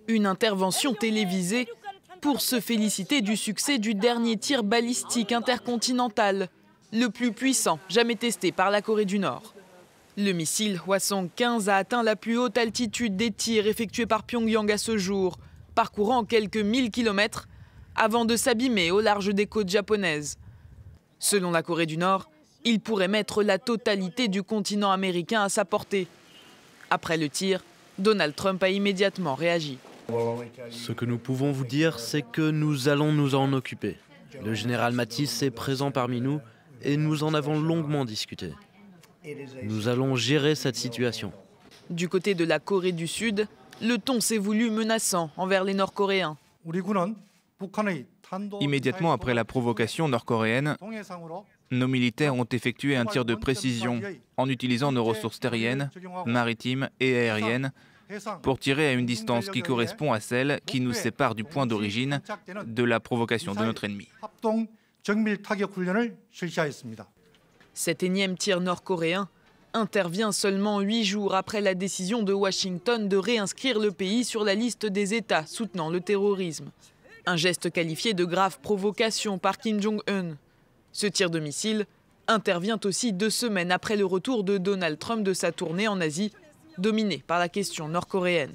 Une intervention télévisée pour se féliciter du succès du dernier tir balistique intercontinental, le plus puissant jamais testé par la Corée du Nord. Le missile Hwasong-15 a atteint la plus haute altitude des tirs effectués par Pyongyang à ce jour, parcourant quelques 1000 km avant de s'abîmer au large des côtes japonaises. Selon la Corée du Nord, il pourrait mettre la totalité du continent américain à sa portée. Après le tir, Donald Trump a immédiatement réagi. Ce que nous pouvons vous dire, c'est que nous allons nous en occuper. Le général Mattis est présent parmi nous et nous en avons longuement discuté. Nous allons gérer cette situation. Du côté de la Corée du Sud, le ton s'est voulu menaçant envers les Nord-Coréens. Immédiatement après la provocation nord-coréenne, nos militaires ont effectué un tir de précision en utilisant nos ressources terriennes, maritimes et aériennes pour tirer à une distance qui correspond à celle qui nous sépare du point d'origine de la provocation de notre ennemi. Cet énième tir nord-coréen intervient seulement 8 jours après la décision de Washington de réinscrire le pays sur la liste des États soutenant le terrorisme. Un geste qualifié de grave provocation par Kim Jong-un. Ce tir de missile intervient aussi 2 semaines après le retour de Donald Trump de sa tournée en Asie, dominée par la question nord-coréenne.